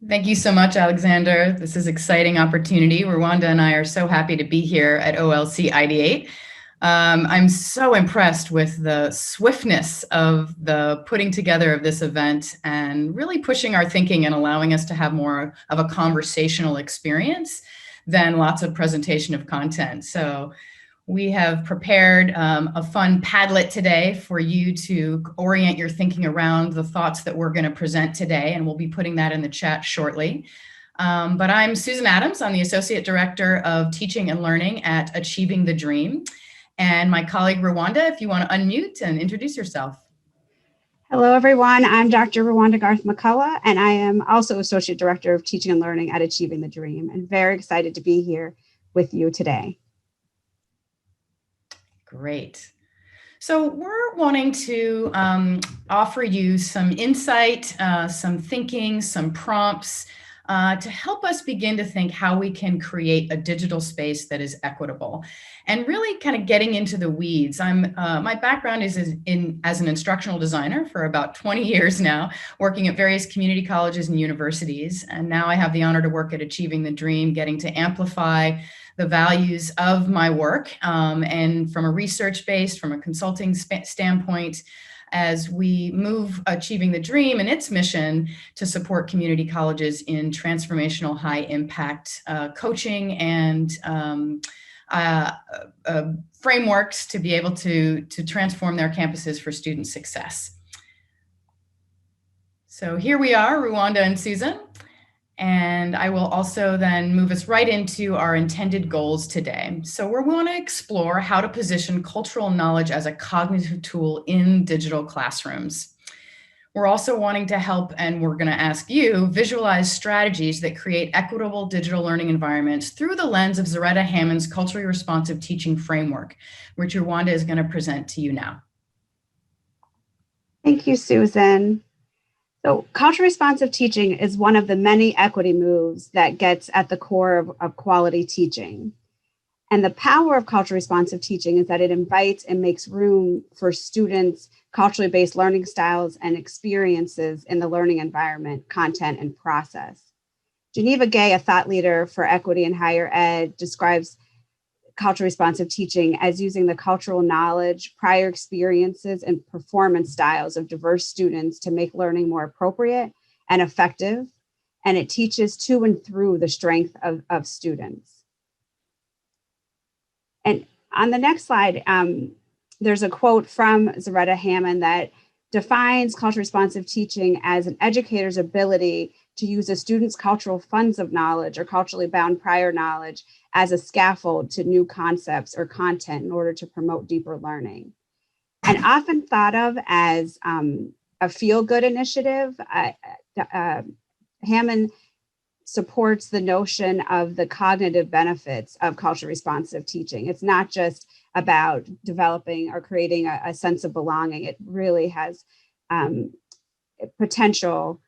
Thank you so much, Alexander. This is an exciting opportunity. Ruanda and I are so happy to be here at OLC Ideate. I'm so impressed with the swiftness of the putting together of this event and really pushing our thinking and allowing us to have more of a conversational experience than lots of presentation of content. So we have prepared a fun Padlet today for you to orient your thinking around the thoughts that we're going to present today, and we'll be putting that in the chat shortly. But I'm Susan Adams. I'm the Associate Director of Teaching and Learning at Achieving the Dream. And my colleague Ruanda, if you want to unmute and introduce yourself. Hello, everyone. I'm Dr. Ruanda Garth-McCullough, and I am also Associate Director of Teaching and Learning at Achieving the Dream, and very excited to be here with you today. Great. So we're wanting to offer you some insight, some thinking, some prompts to help us begin to think how we can create a digital space that is equitable, and really kind of getting into the weeds. My background is as an instructional designer for about 20 years now, working at various community colleges and universities. And now I have the honor to work at Achieving the Dream, getting to amplify the values of my work, and from a research base, from a consulting standpoint, as we move Achieving the Dream and its mission to support community colleges in transformational high impact coaching and frameworks to be able to transform their campuses for student success. So here we are, Ruanda and Susan. And I will also then move us right into our intended goals today. So we want to explore how to position cultural knowledge as a cognitive tool in digital classrooms. We're also wanting to help, and we're going to ask you, visualize strategies that create equitable digital learning environments through the lens of Zaretta Hammond's culturally responsive teaching framework, which Ruanda is going to present to you now. Thank you, Susan. So culture responsive teaching is one of the many equity moves that gets at the core of quality teaching. And the power of culture responsive teaching is that it invites and makes room for students' culturally based learning styles and experiences in the learning environment, content, and process. Geneva Gay, a thought leader for equity in higher ed, describes culture responsive teaching as using the cultural knowledge, prior experiences, and performance styles of diverse students to make learning more appropriate and effective. And it teaches to and through the strength of students. And on the next slide, there's a quote from Zaretta Hammond that defines culture responsive teaching as an educator's ability to use a student's cultural funds of knowledge or culturally bound prior knowledge as a scaffold to new concepts or content in order to promote deeper learning. And often thought of as a feel-good initiative, Hammond supports the notion of the cognitive benefits of culture responsive teaching. It's not just about developing or creating a sense of belonging. It really has potential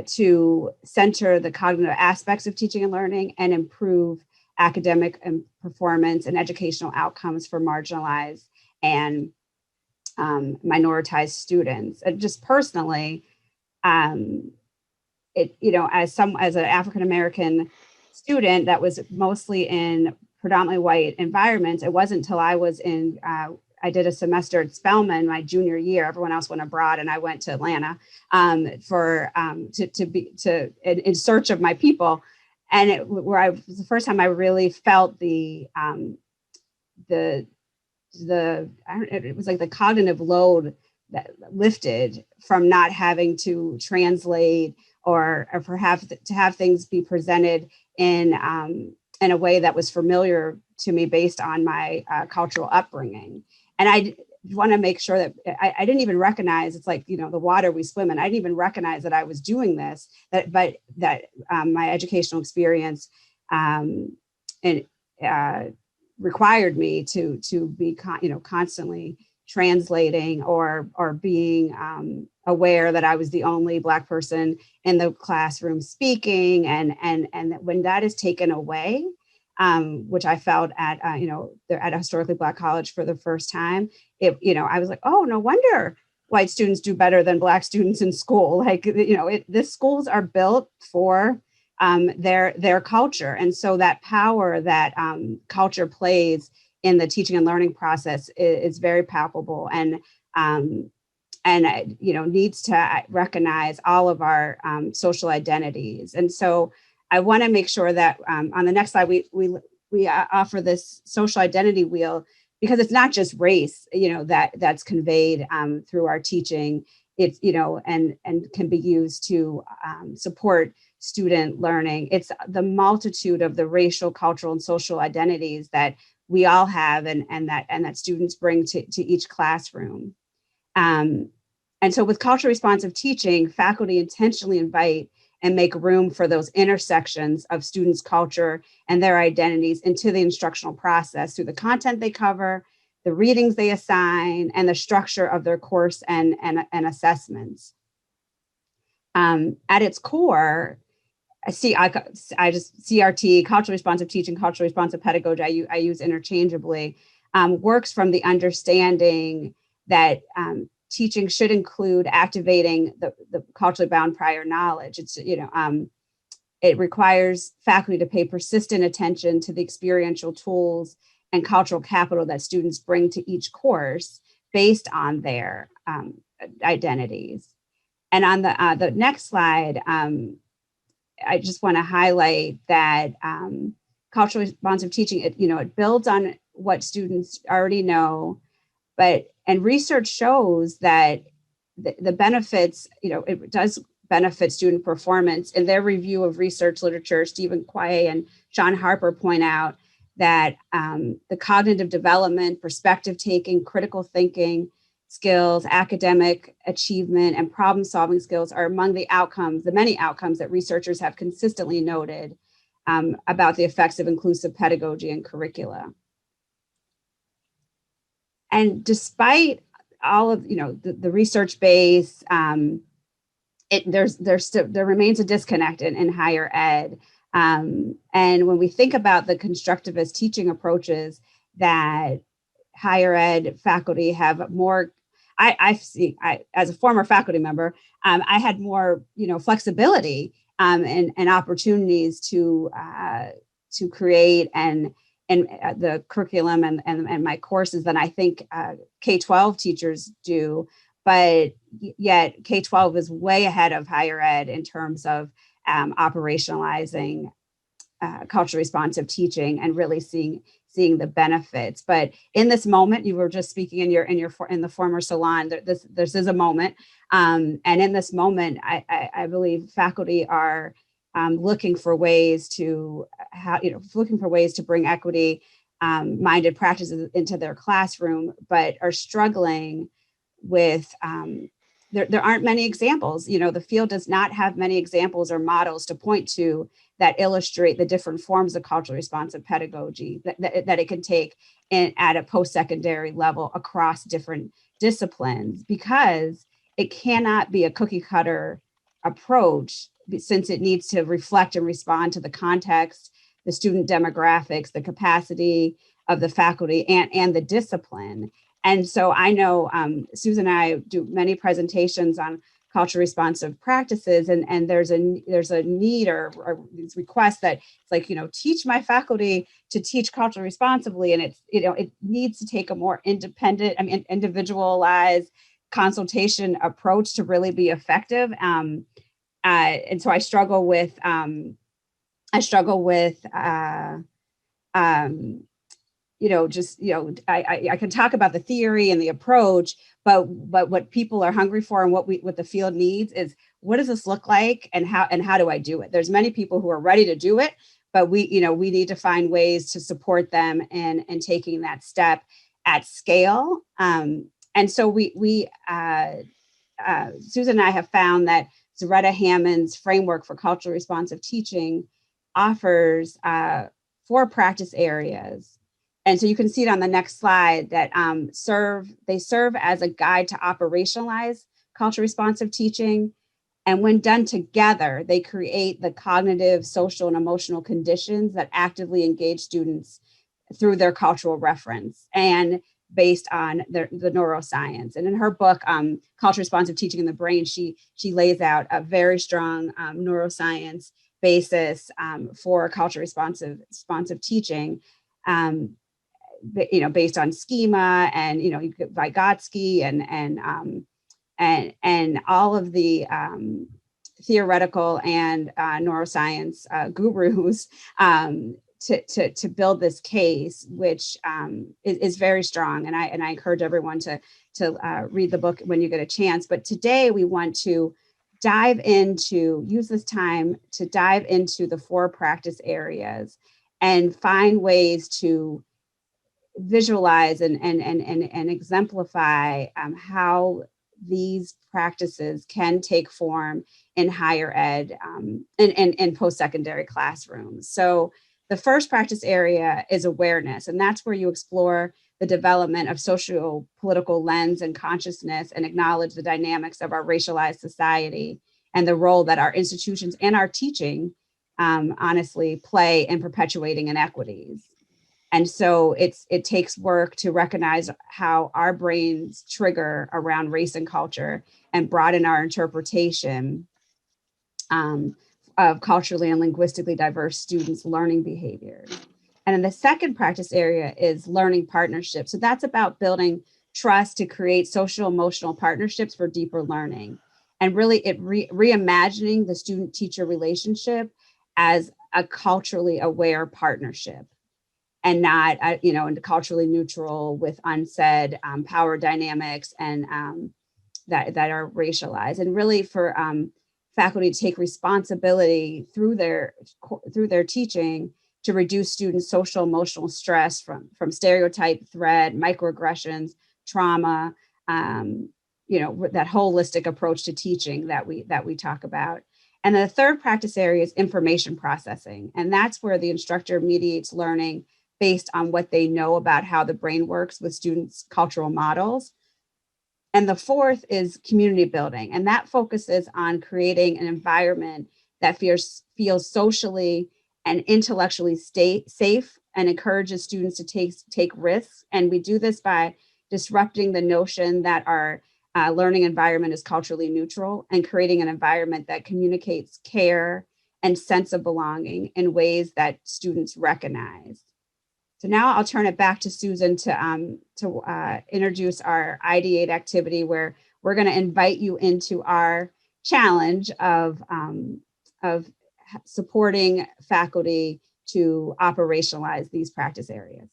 to center the cognitive aspects of teaching and learning and improve academic and performance and educational outcomes for marginalized and minoritized students. And just personally, as an African-American student that was mostly in predominantly white environments, it wasn't until I was I did a semester at Spelman my junior year. Everyone else went abroad, and I went to Atlanta in search of my people. And it was the first time I really felt it was like the cognitive load that lifted from not having to translate or perhaps to have things be presented in a way that was familiar to me based on my cultural upbringing. And I want to make sure that I didn't even recognize, it's like, the water we swim in. I didn't even recognize that I was doing this, but my educational experience required me to be, constantly translating or being aware that I was the only Black person in the classroom speaking. And when that is taken away, which I felt at a historically Black college for the first time, I was like, oh, no wonder white students do better than Black students in school. Like, the schools are built for their culture. And so that power that culture plays in the teaching and learning process is very palpable, and needs to recognize all of our social identities. And so I want to make sure that on the next slide, we offer this social identity wheel, because it's not just race, that's conveyed through our teaching. It's, and can be used to support student learning. It's the multitude of the racial, cultural, and social identities that we all have, and that students bring to each classroom. And so with culturally responsive teaching, faculty intentionally invite and make room for those intersections of students' culture and their identities into the instructional process through the content they cover, the readings they assign, and the structure of their course and assessments. At its core, I just CRT, culturally responsive teaching, culturally responsive pedagogy, I use interchangeably, works from the understanding that teaching should include activating the culturally bound prior knowledge. It requires faculty to pay persistent attention to the experiential tools and cultural capital that students bring to each course based on their identities. And on the next slide, I just want to highlight that culturally responsive teaching, it builds on what students already know, and research shows that the benefits, it does benefit student performance. In their review of research literature, Stephen Quay and Sean Harper point out that the cognitive development, perspective taking, critical thinking skills, academic achievement, and problem solving skills are among the many outcomes that researchers have consistently noted about the effects of inclusive pedagogy and curricula. And despite all of the research base, there remains a disconnect in higher ed. And when we think about the constructivist teaching approaches that higher ed faculty have more, I see, as a former faculty member, I had more flexibility and opportunities to create and the curriculum and my courses than I think K-12 teachers do. But yet K-12 is way ahead of higher ed in terms of operationalizing culturally responsive teaching and really seeing the benefits. But in this moment, you were just speaking in the former salon, this is a moment. And in this moment, I believe faculty are looking for ways to bring equity minded practices into their classroom, but are struggling with there aren't many examples. The field does not have many examples or models to point to that illustrate the different forms of culturally responsive pedagogy that it can take at a post-secondary level across different disciplines, because it cannot be a cookie cutter approach, since it needs to reflect and respond to the context, the student demographics, the capacity of the faculty and the discipline. And so I know Susan and I do many presentations on culture responsive practices, and there's a need or these requests that it's like, teach my faculty to teach culture responsibly, and it's it needs to take a more independent, individualized consultation approach to really be effective. And so I struggle with I can talk about the theory and the approach, but what people are hungry for and what the field needs is, what does this look like, and how do I do it? There's many people who are ready to do it, but we need to find ways to support them in taking that step at scale. And so Susan and I have found that Zaretta Hammond's framework for culturally responsive teaching offers 4 practice areas. And so you can see it on the next slide that they serve as a guide to operationalize culture responsive teaching. And when done together, they create the cognitive, social, and emotional conditions that actively engage students through their cultural reference. And based on the neuroscience. And in her book, Culture Responsive Teaching in the Brain, she lays out a very strong neuroscience basis for culture responsive teaching, based on schema and, Vygotsky and all of the theoretical and neuroscience gurus to build this case, which is very strong. And I encourage everyone to read the book when you get a chance. But today we want to use this time to dive into the 4 practice areas and find ways to visualize and exemplify how these practices can take form in higher ed and post-secondary classrooms. So the first practice area is awareness, and that's where you explore the development of socio-political lens and consciousness and acknowledge the dynamics of our racialized society and the role that our institutions and our teaching honestly play in perpetuating inequities. And so it takes work to recognize how our brains trigger around race and culture and broaden our interpretation of culturally and linguistically diverse students' learning behaviors. And then the second practice area is learning partnerships. So that's about building trust to create social emotional partnerships for deeper learning. And really reimagining the student-teacher relationship as a culturally aware partnership, and not, culturally neutral with unsaid power dynamics and that are racialized. And really for faculty to take responsibility through their teaching to reduce students' social emotional stress from stereotype, threat, microaggressions, trauma, that holistic approach to teaching that we talk about. And the third practice area is information processing. And that's where the instructor mediates learning based on what they know about how the brain works with students' cultural models. And the fourth is community building. And that focuses on creating an environment that feels socially and intellectually safe and encourages students to take risks. And we do this by disrupting the notion that our learning environment is culturally neutral and creating an environment that communicates care and sense of belonging in ways that students recognize. So now I'll turn it back to Susan to introduce our Ideate activity, where we're going to invite you into our challenge of supporting faculty to operationalize these practice areas.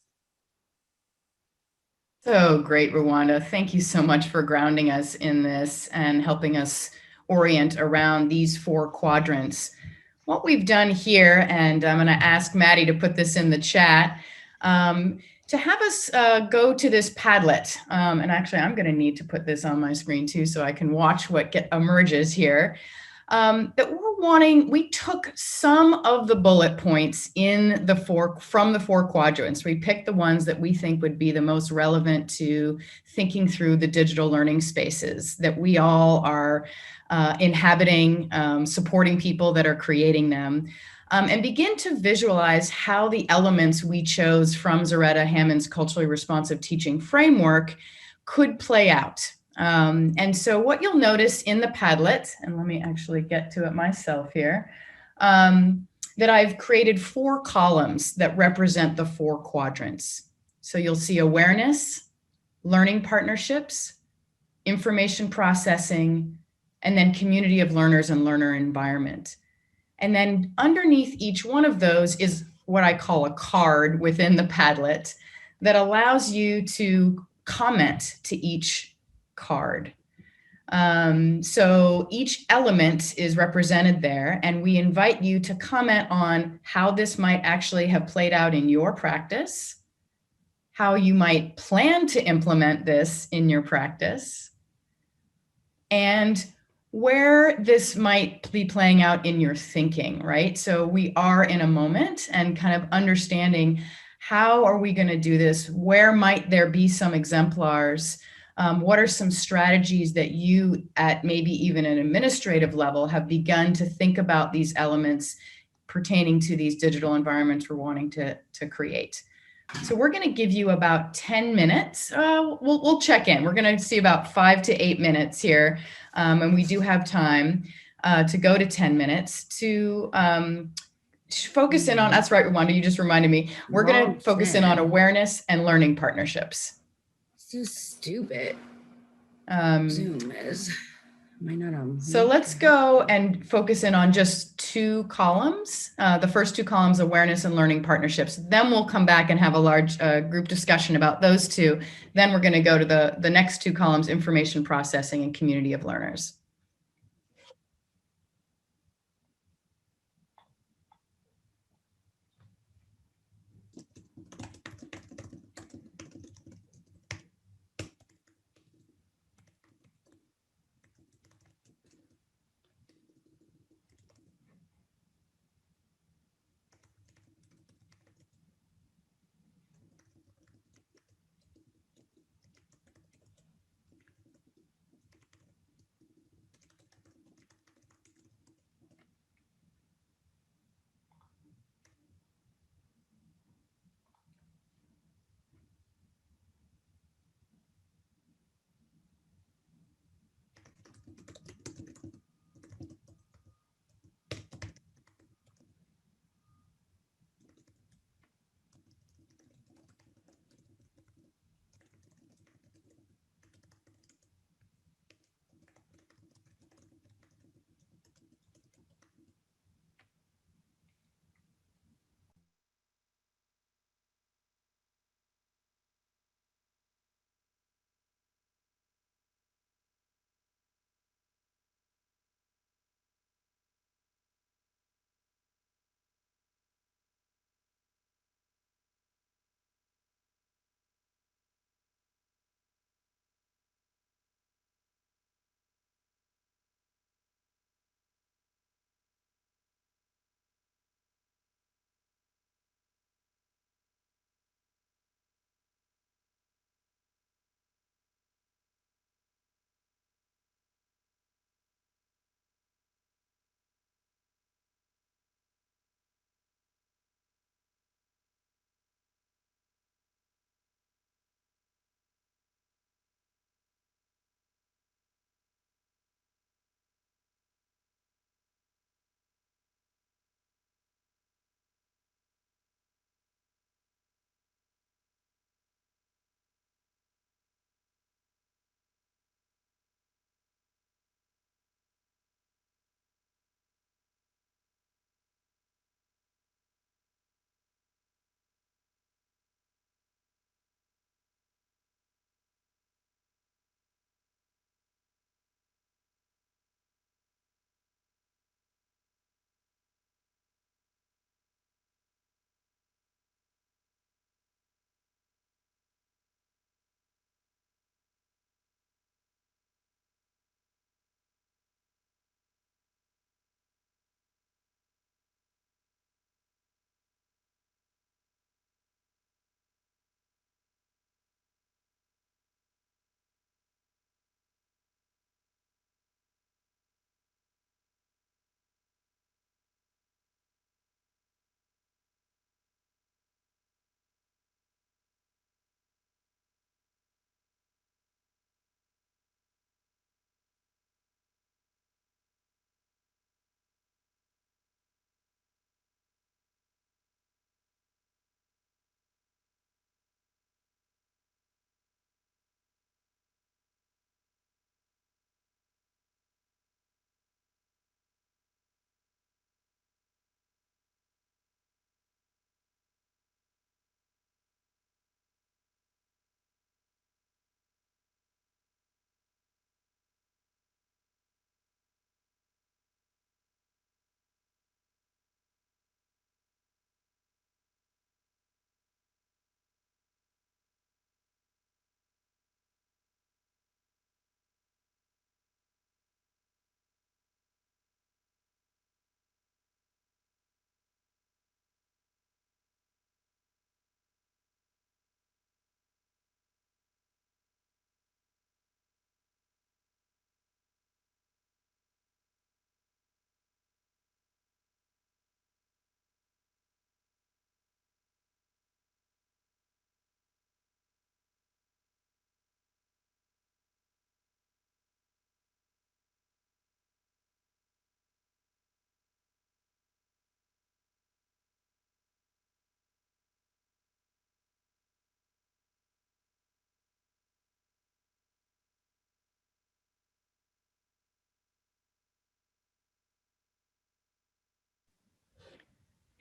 So great, Ruanda. Thank you so much for grounding us in this and helping us orient around these 4 quadrants. What we've done here, and I'm going to ask Maddie to put this in the chat, to have us go to this Padlet. And actually, I'm going to need to put this on my screen too, so I can watch what emerges here. We took some of the bullet points from the 4 quadrants. We picked the ones that we think would be the most relevant to thinking through the digital learning spaces that we all are inhabiting, supporting people that are creating them. And begin to visualize how the elements we chose from Zaretta Hammond's culturally responsive teaching framework could play out. And so what you'll notice in the Padlet, and let me actually get to it myself here, that I've created 4 columns that represent the 4 quadrants. So you'll see awareness, learning partnerships, information processing, and then community of learners and learner environment. And then underneath each one of those is what I call a card within the Padlet that allows you to comment to each card. So each element is represented there, and we invite you to comment on how this might actually have played out in your practice, how you might plan to implement this in your practice, and where this might be playing out in your thinking, right? So we are in a moment and kind of understanding, how are we going to do this? Where might there be some exemplars? What are some strategies that you, at maybe even an administrative level, have begun to think about these elements pertaining to these digital environments we're wanting to create? So we're going to give you about 10 minutes. We'll check in. We're going to see about 5 to 8 minutes here. And we do have time to go to 10 minutes to focus in on, that's right, Ruanda, you just reminded me. We're going to focus in on awareness and learning partnerships. So stupid. Zoom is. Am I not on? So let's go and focus in on just 2 columns. The first 2 columns, awareness and learning partnerships. Then we'll come back and have a large group discussion about those 2. Then we're going to go to the next 2 columns, information processing and community of learners.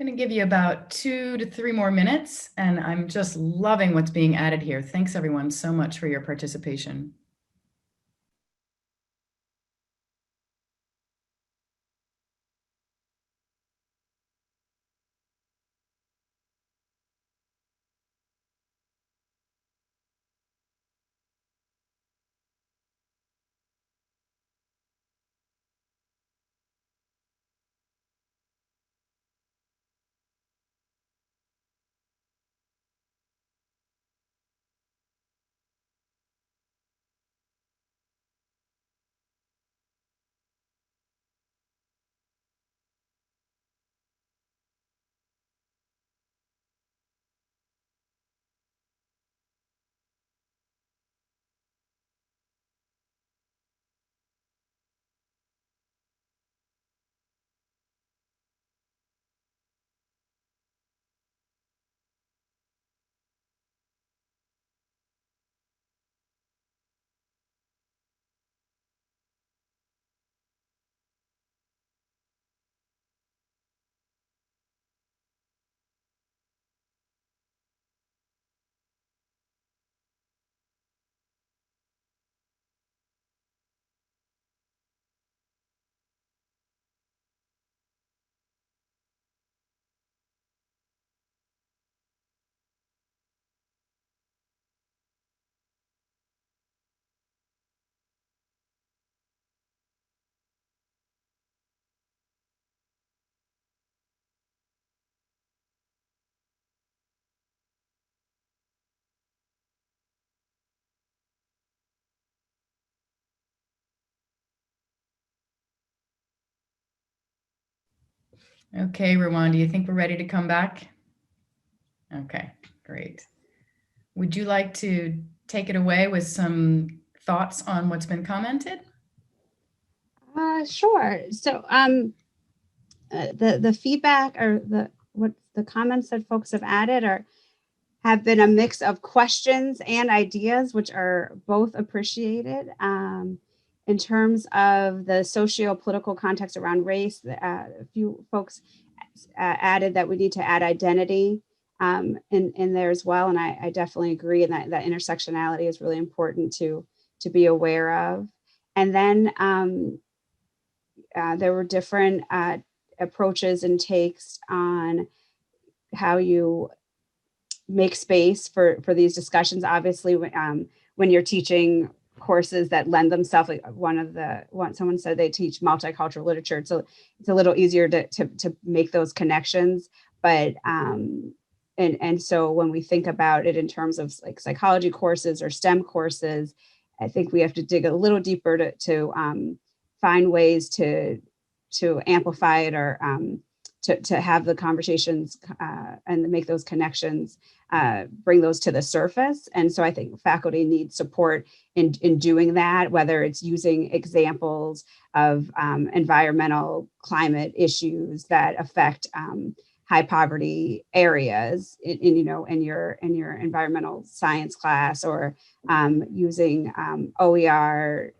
Going to give you about 2 to 3 more minutes, and I'm just loving what's being added here. Thanks everyone so much for your participation. Okay, Ruanda, do you think we're ready to come back? Okay, great. Would you like to take it away with some thoughts on what's been commented? Sure. So the feedback or the comments that folks have added have been a mix of questions and ideas, which are both appreciated. In terms of the socio-political context around race, a few folks added that we need to add identity in there as well. And I definitely agree, and that intersectionality is really important to be aware of. And then there were different approaches and takes on how you make space for these discussions. Obviously, when you're teaching courses that lend themselves, like someone said they teach multicultural literature, so it's a little easier to make those connections. But and so when we think about it in terms of like psychology courses or STEM courses, I think we have to dig a little deeper to find ways to amplify it or to have the conversations and make those connections, bring those to the surface. And so I think faculty need support in doing that, whether it's using examples of environmental climate issues that affect high poverty areas in your environmental science class, or using OER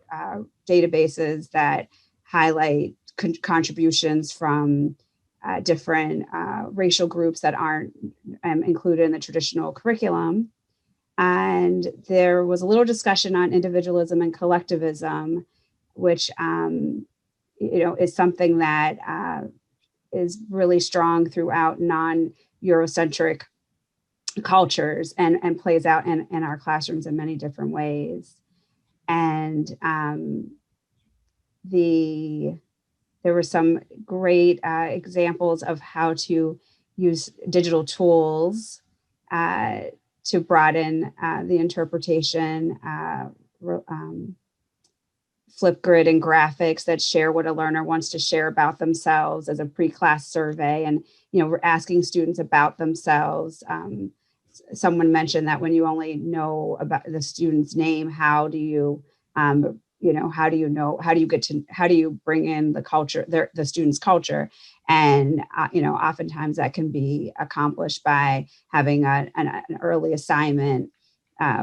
databases that highlight contributions from different racial groups that aren't included in the traditional curriculum. And there was a little discussion on individualism and collectivism, which is something that is really strong throughout non-Eurocentric cultures and plays out in our classrooms in many different ways. And there were some great examples of how to use digital tools to broaden the interpretation, Flipgrid and graphics that share what a learner wants to share about themselves as a pre-class survey. And, we're asking students about themselves. Someone mentioned that when you only know about the student's name, how do you bring in the culture, the student's culture? And, oftentimes that can be accomplished by having an early assignment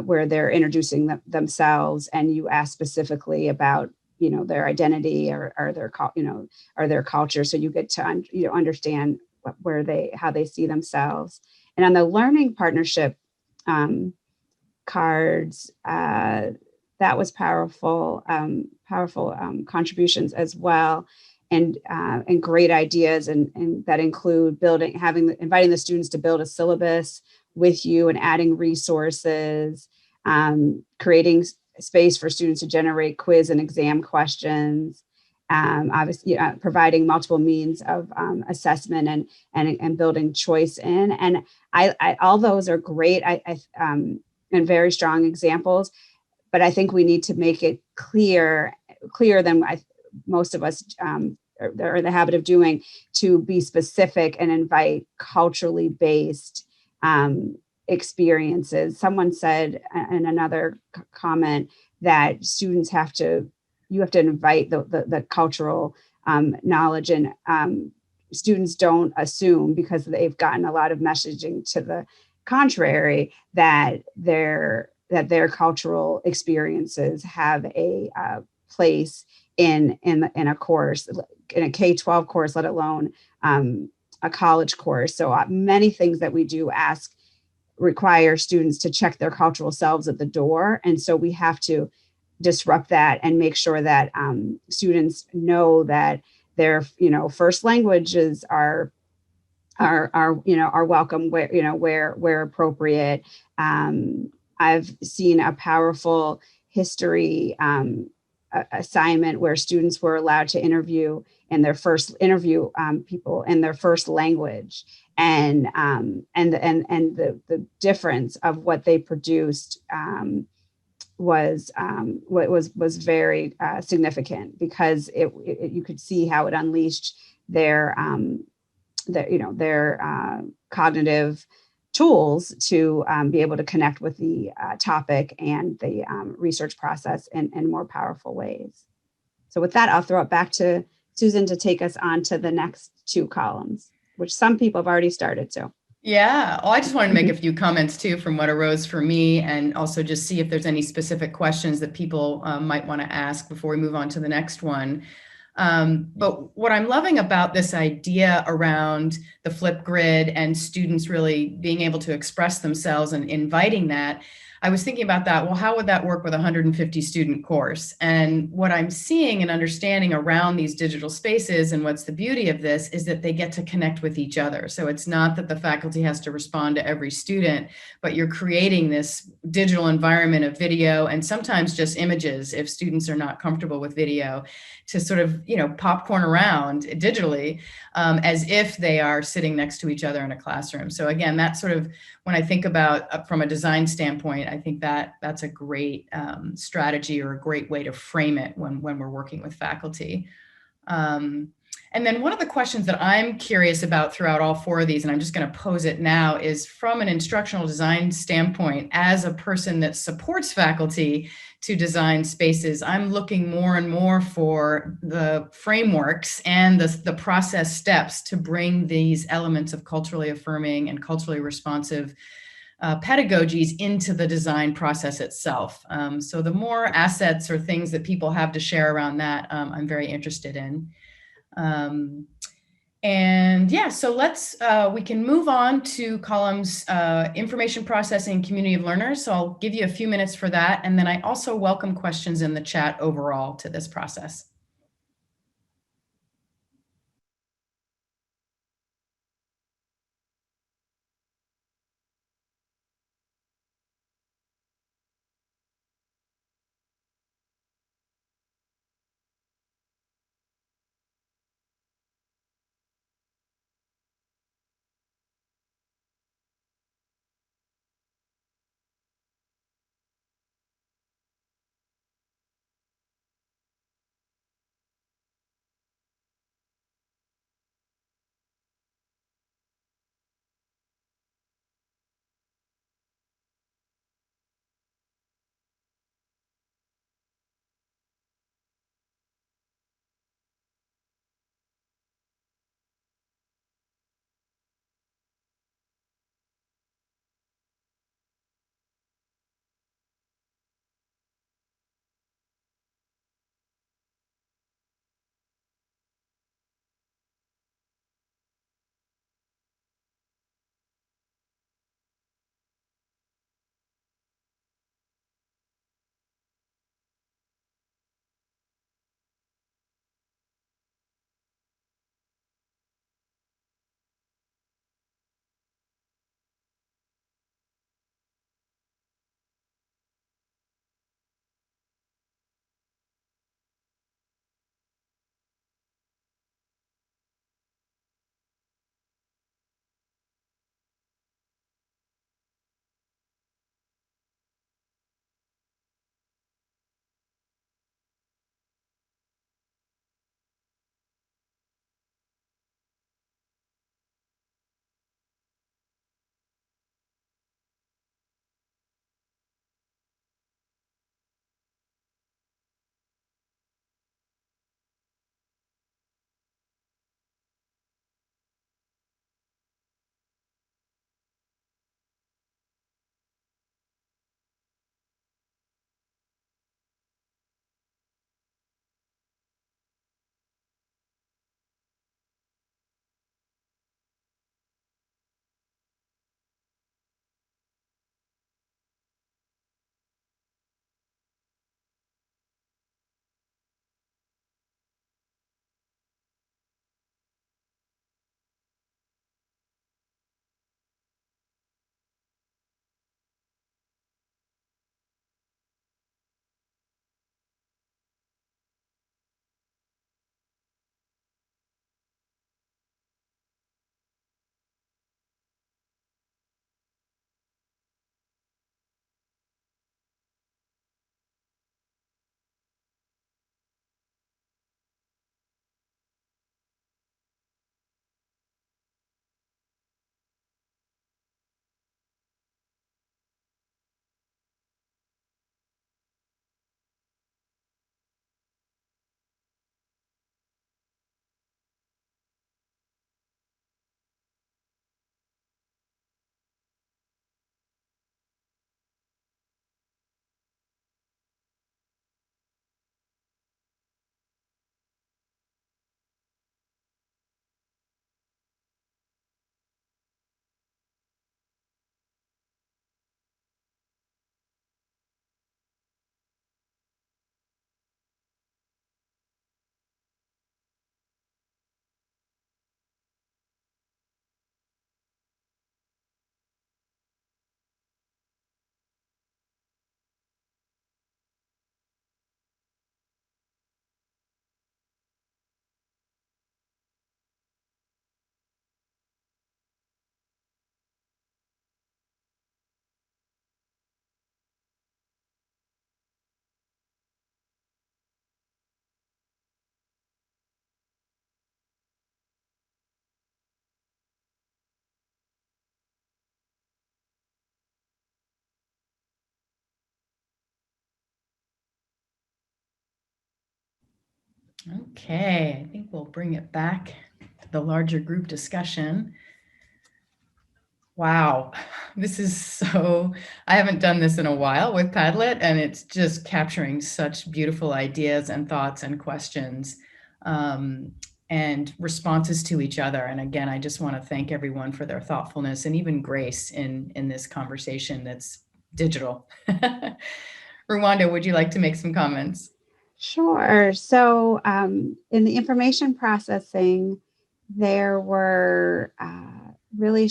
where they're introducing themselves, and you ask specifically about, their identity or their culture. So you get to understand how they see themselves. And on the learning partnership cards, that was powerful contributions as well, and great ideas, and that include inviting the students to build a syllabus with you and adding resources, creating space for students to generate quiz and exam questions, obviously providing multiple means of assessment and building choice in. And I all those are great and very strong examples, but I think we need to make it clearer than most of us are the habit of doing, to be specific and invite culturally based experiences. Someone said in another comment that students have to invite the cultural knowledge, and students don't assume, because they've gotten a lot of messaging to the contrary, that their cultural experiences have a place in a course, in a K-12 course, let alone a college course. So many things that we do require students to check their cultural selves at the door. And so we have to disrupt that and make sure that students know that their first languages are welcome where appropriate. I've seen a powerful history assignment where students were allowed to interview people in their first language, and the difference of what they produced was very significant, because you could see how it unleashed their cognitive tools to be able to connect with the topic and the research process in more powerful ways. So with that, I'll throw it back to Susan to take us on to the next two columns, which some people have already started to. Yeah. Well, I just wanted to make a few comments too from what arose for me, and also just see if there's any specific questions that people might want to ask before we move on to the next one. But what I'm loving about this idea around the flip grid and students really being able to express themselves and inviting that, I was thinking about that. Well, how would that work with a 150 student course? And what I'm seeing and understanding around these digital spaces, and what's the beauty of this, is that they get to connect with each other. So it's not that the faculty has to respond to every student, but you're creating this digital environment of video, and sometimes just images if students are not comfortable with video, to sort of, popcorn around digitally as if they are sitting next to each other in a classroom. So again, that's sort of, when I think about from a design standpoint, I think that's a great strategy, or a great way to frame it when we're working with faculty. And then one of the questions that I'm curious about throughout all four of these, and I'm just going to pose it now, is from an instructional design standpoint, as a person that supports faculty to design spaces, I'm looking more and more for the frameworks and the process steps to bring these elements of culturally affirming and culturally responsive pedagogies into the design process itself. So the more assets or things that people have to share around that, I'm very interested in. And yeah, so we can move on to columns, information processing, community of learners. So I'll give you a few minutes for that. And then I also welcome questions in the chat overall to this process. Okay, I think we'll bring it back to the larger group discussion. Wow, this is so, I haven't done this in a while with Padlet, and it's just capturing such beautiful ideas and thoughts and questions and responses to each other. And again, I just want to thank everyone for their thoughtfulness and even grace in this conversation that's digital. Ruanda, would you like to make some comments? Sure. So in the information processing, there were really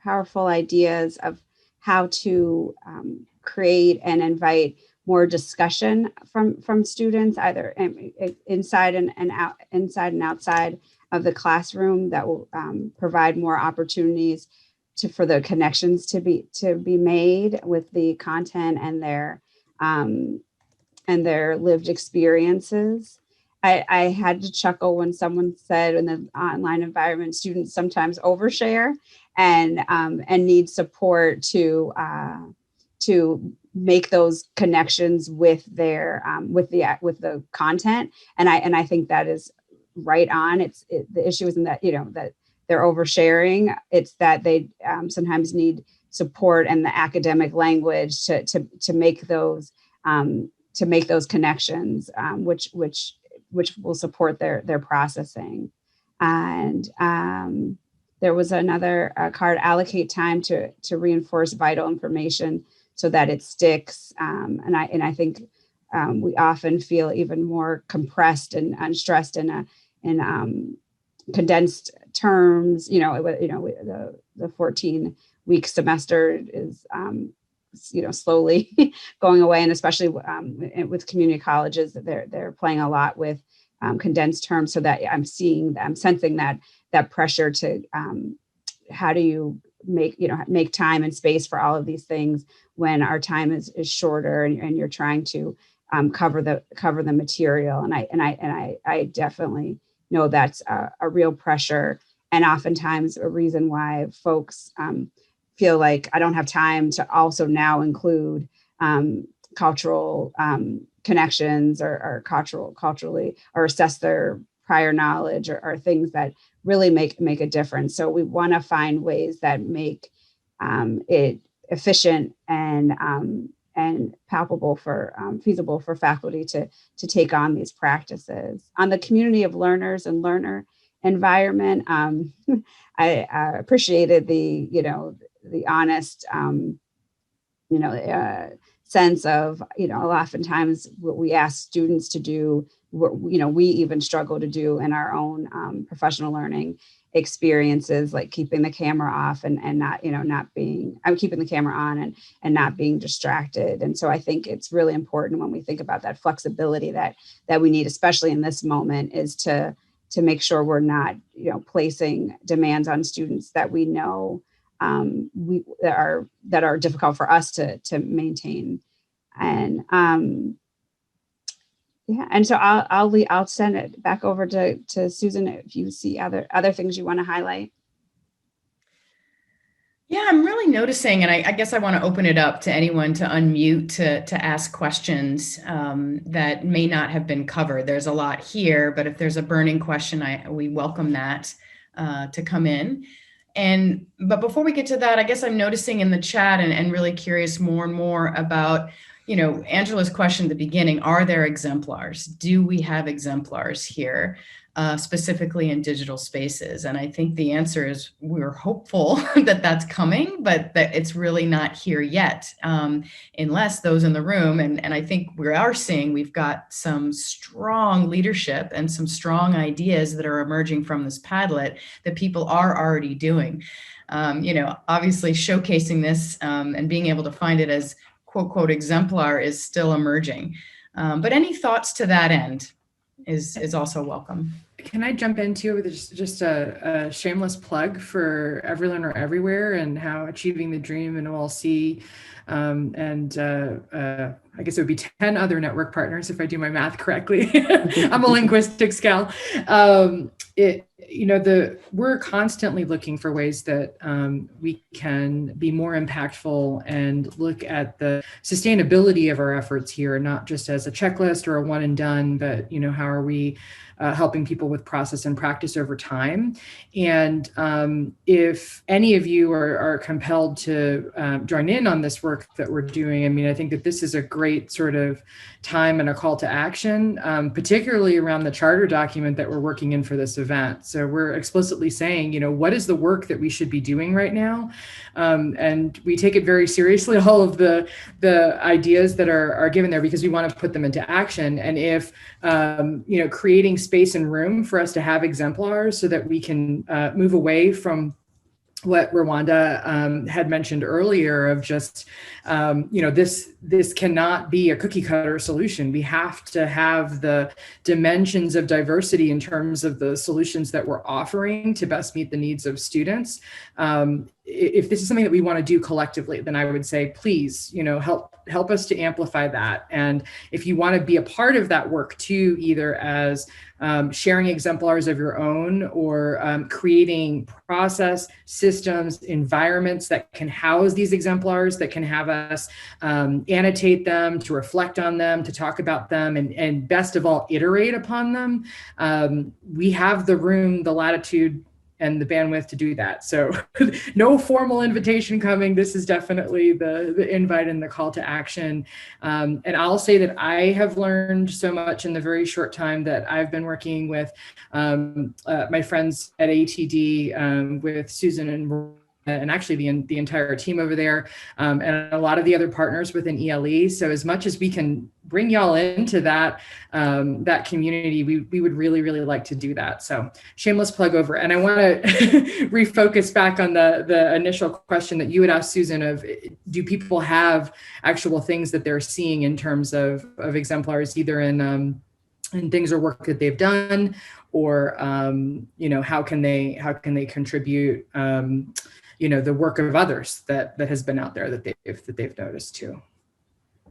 powerful ideas of how to create and invite more discussion from students, either inside and outside of the classroom, that will provide more opportunities for the connections to be made with the content and their lived experiences. I had to chuckle when someone said in the online environment, students sometimes overshare and need support to make those connections with their with the content. And I think that is right on. The issue isn't that that they're oversharing. It's that they sometimes need support and the academic language to make those connections, which will support their processing. And there was another card, allocate time to reinforce vital information so that it sticks. And I think we often feel even more compressed and stressed in condensed terms. The 14-week semester is slowly going away, and especially with community colleges, they're playing a lot with condensed terms. So that I'm sensing that pressure to how do you make time and space for all of these things when our time is shorter, and you're trying to cover the material. And I definitely know that's a real pressure, and oftentimes a reason why folks feel like I don't have time to also now include cultural connections or culturally, or assess their prior knowledge, or things that really make a difference. So we want to find ways that make it efficient and palpable feasible for faculty to take on these practices. On the community of learners and learner environment, I appreciated the honest, sense of, oftentimes what we ask students to do, we even struggle to do in our own professional learning experiences, like keeping the camera off and I'm keeping the camera on and not being distracted. And so I think it's really important when we think about that flexibility that we need, especially in this moment, is to make sure we're not, placing demands on students that we know that are difficult for us to maintain. And and so I'll send it back over to Susan if you see other things you want to highlight. Yeah, I'm really noticing, and I guess I want to open it up to anyone to unmute to ask questions that may not have been covered. There's a lot here, but if there's a burning question, we welcome that to come in. But before we get to that, I guess I'm noticing in the chat and really curious more and more about, Angela's question at the beginning, are there exemplars? Do we have exemplars here, specifically in digital spaces? And I think the answer is we're hopeful that that's coming, but that it's really not here yet, unless those in the room, and I think we are seeing we've got some strong leadership and some strong ideas that are emerging from this Padlet that people are already doing. Obviously showcasing this and being able to find it as quote exemplar is still emerging. But any thoughts to that end is also welcome. Can I jump into with just a shameless plug for Every Learner Everywhere and how Achieving the Dream and OLC I guess it would be 10 other network partners if I do my math correctly. I'm a linguistics gal. We're constantly looking for ways that we can be more impactful and look at the sustainability of our efforts here, not just as a checklist or a one and done, but how are we helping people with process and practice over time. And if any of you are compelled to join in on this work that we're doing, I mean, I think that this is a great sort of time and a call to action, particularly around the charter document that we're working in for this event. So we're explicitly saying, what is the work that we should be doing right now? And we take it very seriously, all of the ideas that are given there, because we want to put them into action. And if, creating space and room for us to have exemplars so that we can move away from what Ruanda had mentioned earlier of just, this cannot be a cookie cutter solution. We have to have the dimensions of diversity in terms of the solutions that we're offering to best meet the needs of students. If this is something that we want to do collectively, then I would say, please, help us to amplify that. And if you want to be a part of that work too, either as sharing exemplars of your own or creating process, systems, environments that can house these exemplars, that can have us annotate them, to reflect on them, to talk about them, and best of all, iterate upon them. We have the room, the latitude, and the bandwidth to do that. So no formal invitation coming. This is definitely the invite and the call to action. And I'll say that I have learned so much in the very short time that I've been working with my friends at ATD, with Susan and actually the entire team over there, and a lot of the other partners within ELE. So as much as we can bring y'all into that community, we would really, really like to do that. So shameless plug over. And I want to refocus back on the initial question that you had asked, Susan, of do people have actual things that they're seeing in terms of exemplars, either in things or work that they've done, or how can they contribute the work of others that has been out there that they've noticed too.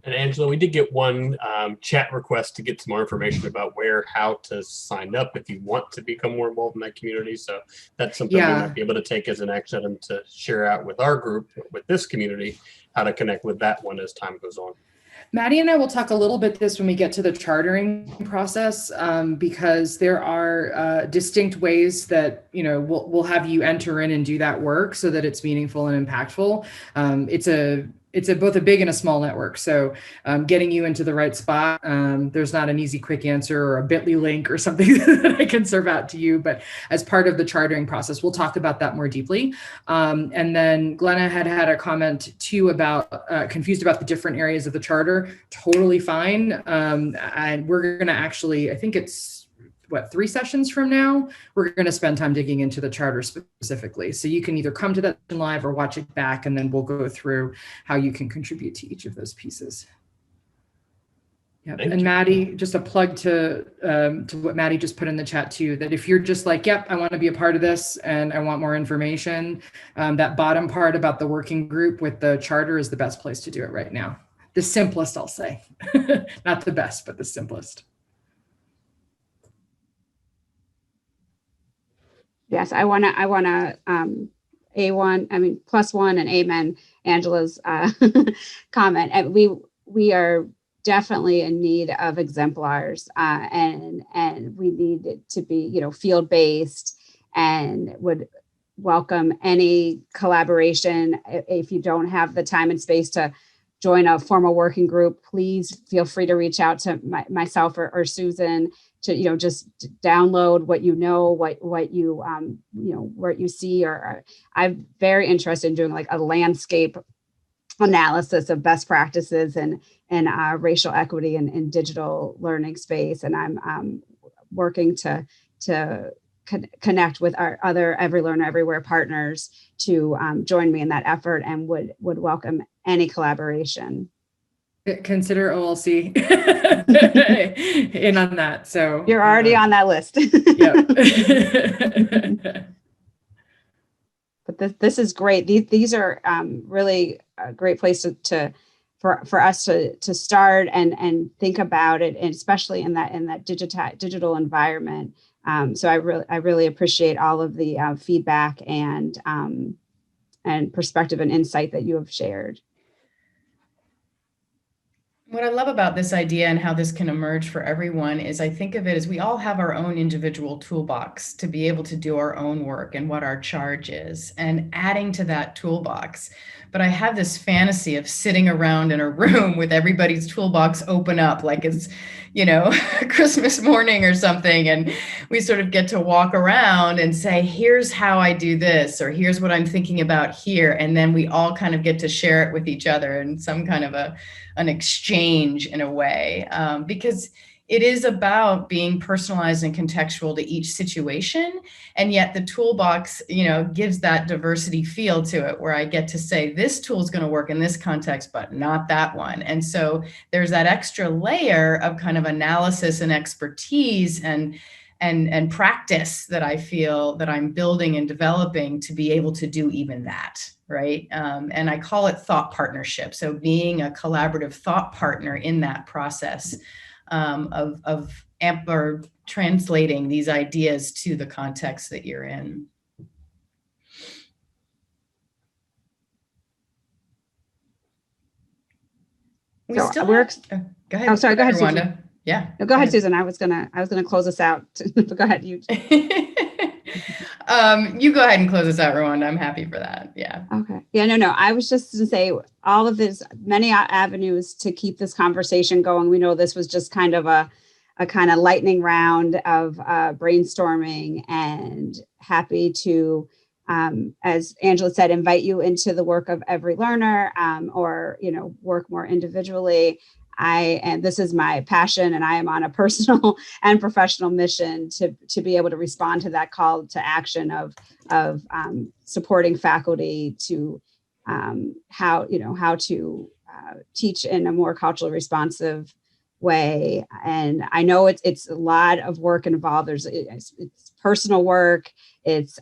And Angela, we did get one chat request to get some more information about how to sign up if you want to become more involved in that community. So that's something we might be able to take as an action item to share out with our group, with this community, how to connect with that one as time goes on. Maddie and I will talk a little bit this when we get to the chartering process, because there are distinct ways that we'll have you enter in and do that work so that it's meaningful and impactful. It's both a big and a small network. So getting you into the right spot, there's not an easy, quick answer or a bit.ly link or something that I can serve out to you. But as part of the chartering process, we'll talk about that more deeply. And then Glenna had a comment too about confused about the different areas of the charter. Totally fine. And we're going to actually, I think it's 3 sessions from now, we're going to spend time digging into the charter specifically. So you can either come to that live or watch it back, and then we'll go through how you can contribute to each of those pieces. Yeah. And Maddie, just a plug to what Maddie just put in the chat too, that if you're just like, yep, I want to be a part of this and I want more information, that bottom part about the working group with the charter is the best place to do it right now. The simplest, I'll say. Not the best, but the simplest. Yes, I want to plus one and amen Angela's comment. And we are definitely in need of exemplars, and we need it to be field based, and would welcome any collaboration. If you don't have the time and space to join a formal working group, please feel free to reach out to myself or Susan to just download what you see. Or I'm very interested in doing like a landscape analysis of best practices and racial equity in digital learning space, and I'm working to connect with our other Every Learner Everywhere partners to join me in that effort, and would welcome any collaboration. Consider OLC in on that. So you're already on that list. Yep. But this is great. These are really a great place for us to start and think about it, and especially in that digital environment. So I really appreciate all of the feedback and perspective and insight that you have shared. What I love about this idea and how this can emerge for everyone is I think of it as we all have our own individual toolbox to be able to do our own work and what our charge is, and adding to that toolbox. But I have this fantasy of sitting around in a room with everybody's toolbox open up like it's, Christmas morning or something. And we sort of get to walk around and say, here's how I do this, or here's what I'm thinking about here. And then we all kind of get to share it with each other in some kind of an exchange in a way, because it is about being personalized and contextual to each situation. And yet the toolbox, gives that diversity feel to it, where I get to say, this tool is going to work in this context, but not that one. And so there's that extra layer of kind of analysis and expertise and practice that I feel that I'm building and developing to be able to do even that, right? And I call it thought partnership. So being a collaborative thought partner in that process of translating these ideas to the context that you're in. Go ahead. Oh, sorry. Go ahead, Ruanda. Susan. Yeah. No, go ahead, Susan. I was gonna close us out. But go ahead. You. You go ahead and close us out, Ruanda. I'm happy for that. Yeah. Okay. Yeah. No. I was just to say all of this, many avenues to keep this conversation going. We know this was just kind of a kind of lightning round of brainstorming, and happy to, as Angela said, invite you into the work of every learner, or work more individually. This is my passion, and I am on a personal and professional mission to be able to respond to that call to action of supporting faculty to how to teach in a more culturally responsive way. And I know it's a lot of work involved. It's personal work, it's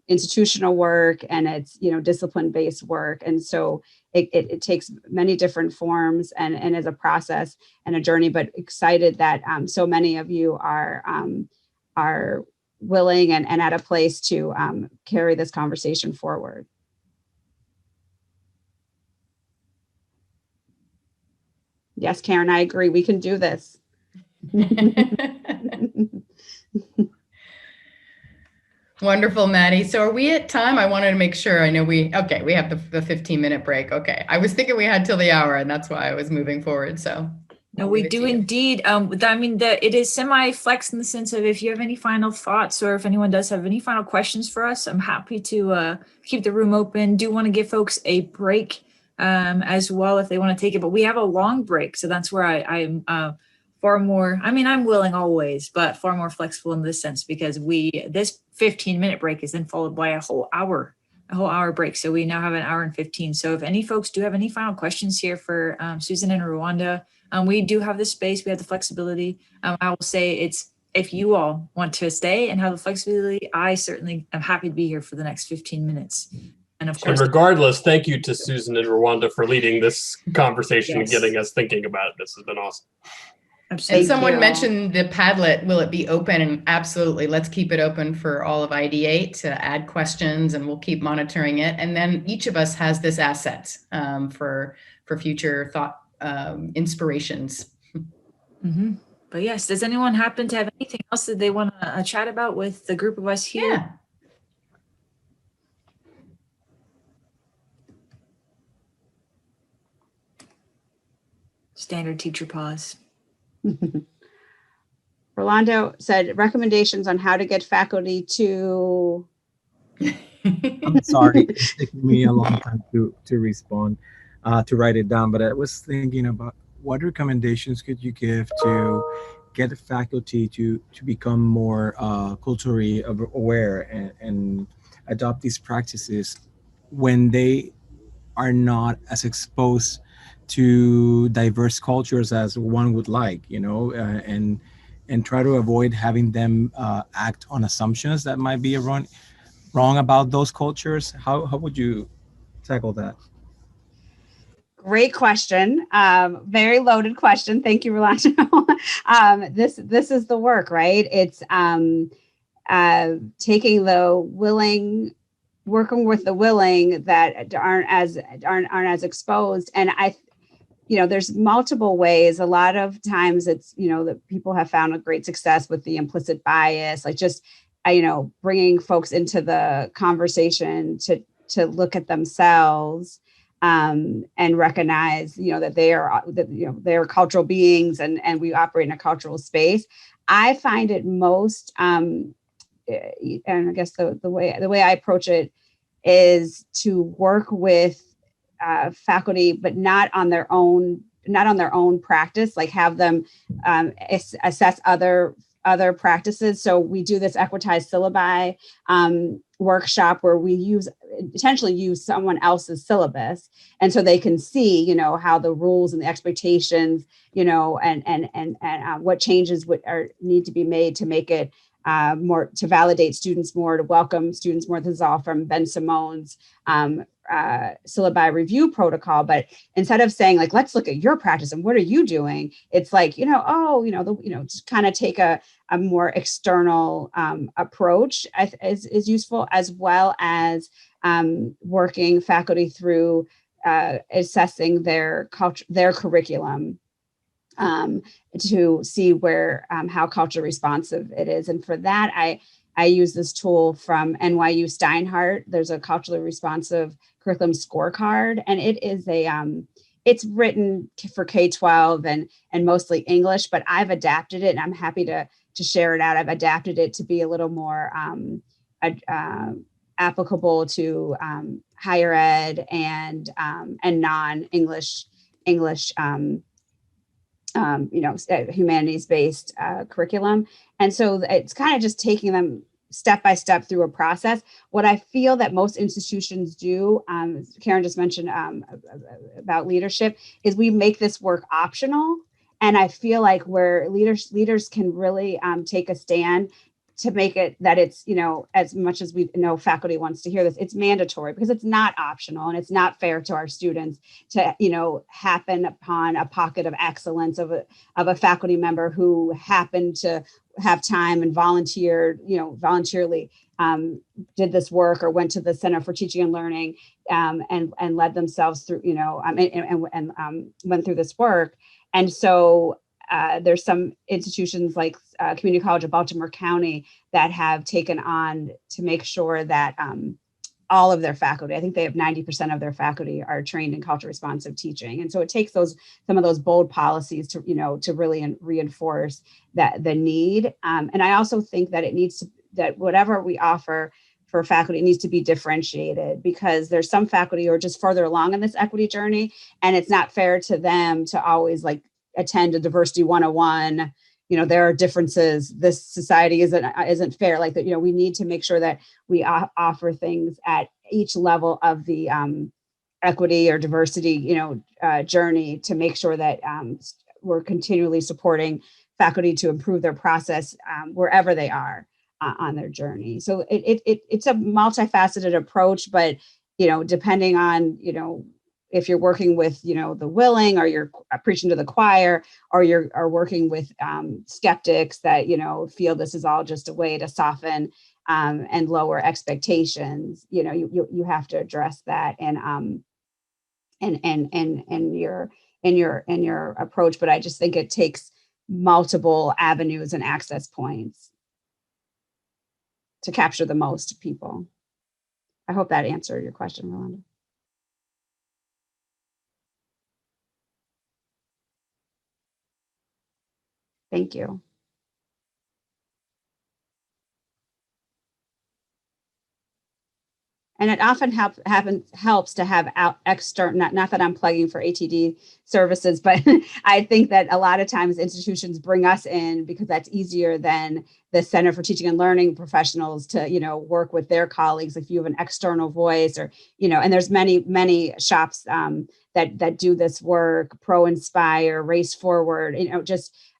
institutional work, and it's discipline-based work. And so it takes many different forms and is a process and a journey, but excited that so many of you are willing and at a place to carry this conversation forward. Yes, Karen, I agree. We can do this. Wonderful, Maddie. So are we at time? I wanted to make sure. I know we have the 15-minute break. Okay. I was thinking we had till the hour, and that's why I was moving forward. So no, we do indeed. It is semi-flex in the sense of if you have any final thoughts, or if anyone does have any final questions for us, I'm happy to keep the room open. Do want to give folks a break as well if they want to take it, but we have a long break. So that's where I'm far more, I'm willing always, but far more flexible in this sense, because this 15-minute break is then followed by a whole hour break. So we now have an hour and 15. So if any folks do have any final questions here for Susan and Ruanda, we do have the space, we have the flexibility. I will say if you all want to stay and have the flexibility, I certainly am happy to be here for the next 15 minutes. And of course, regardless, thank you to Susan and Ruanda for leading this conversation Yes. and getting us thinking about it. This has been awesome. And someone mentioned the Padlet. Will it be open? And absolutely, let's keep it open for all of Ideate to add questions, and we'll keep monitoring it. And then each of us has this asset for future thought inspirations. Mm-hmm. But yes, does anyone happen to have anything else that they want to chat about with the group of us here? Yeah. Standard teacher pause. Rolando said recommendations on how to get faculty to. I'm sorry, it's taking me a long time to respond, to write it down, but I was thinking about what recommendations could you give to get the faculty to become more culturally aware and adopt these practices when they are not as exposed to diverse cultures as one would like, and try to avoid having them act on assumptions that might be wrong about those cultures. How would you tackle that? Great question. Very loaded question. Thank you, Rolando. This is the work, right? It's taking working with the willing that aren't as exposed. And there's multiple ways. A lot of times it's, that people have found a great success with the implicit bias, like just, bringing folks into the conversation to look at themselves and recognize, that they are cultural beings and we operate in a cultural space. I find it most, and I guess the way I approach it is to work with faculty, but not on their own practice, like have them assess other practices. So we do this equitized syllabi workshop where we potentially use someone else's syllabus. And so they can see, how the rules and the expectations, and what changes need to be made to make it more, to validate students more, to welcome students more. This is all from Ben Simone's syllabi review protocol. But instead of saying like, let's look at your practice and what are you doing? It's like, just kind of take a more external approach is useful, as well as working faculty through assessing their culture, their curriculum, to see where how culture responsive it is. And for that, I use this tool from NYU Steinhardt. There's a culturally responsive curriculum scorecard, and it is it's written for K-12 and mostly English, but I've adapted it, and I'm happy to share it out. I've adapted it to be a little more applicable to higher ed and non-English humanities-based curriculum. And so it's kind of just taking them step by step through a process. What I feel that most institutions do, Karen just mentioned about leadership, is we make this work optional. And I feel like where leaders can really take a stand to make it that it's, as much as we know faculty wants to hear this, it's mandatory, because it's not optional, and it's not fair to our students to, happen upon a pocket of excellence of a faculty member who happened to have time and voluntarily did this work, or went to the Center for Teaching and Learning and led themselves through, and went through this work. And so there's some institutions like Community College of Baltimore County that have taken on to make sure that all of their faculty, I think they have 90% of their faculty are trained in culture responsive teaching. And so it takes some of those bold policies to, to really reinforce that the need. And I also think that that whatever we offer for faculty needs to be differentiated, because there's some faculty who are just further along in this equity journey, and it's not fair to them to always attend a diversity 101. There are differences. This society isn't fair. Like that, we need to make sure that we offer things at each level of the equity or diversity, journey, to make sure that we're continually supporting faculty to improve their process wherever they are on their journey. So it's a multifaceted approach, but depending on if you're working with, the willing, or you're preaching to the choir, or are working with skeptics that, feel this is all just a way to soften and lower expectations, you have to address that and your approach. But I just think it takes multiple avenues and access points to capture the most people. I hope that answered your question, Rolanda. Thank you. And it often helps to have external, not that I'm plugging for ATD services, but I think that a lot of times institutions bring us in because that's easier than the Center for Teaching and Learning professionals to, work with their colleagues. If you have an external voice, or, and there's many shops that do this work, Pro Inspire, Race Forward,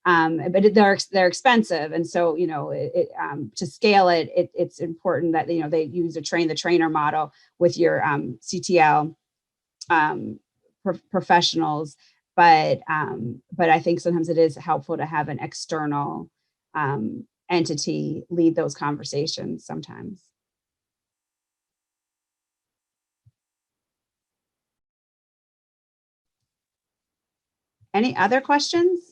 but they're expensive. And so, to scale it, it's important that, they use a train the trainer model with your CTL professionals, but I think sometimes it is helpful to have an external entity lead those conversations sometimes. Any other questions?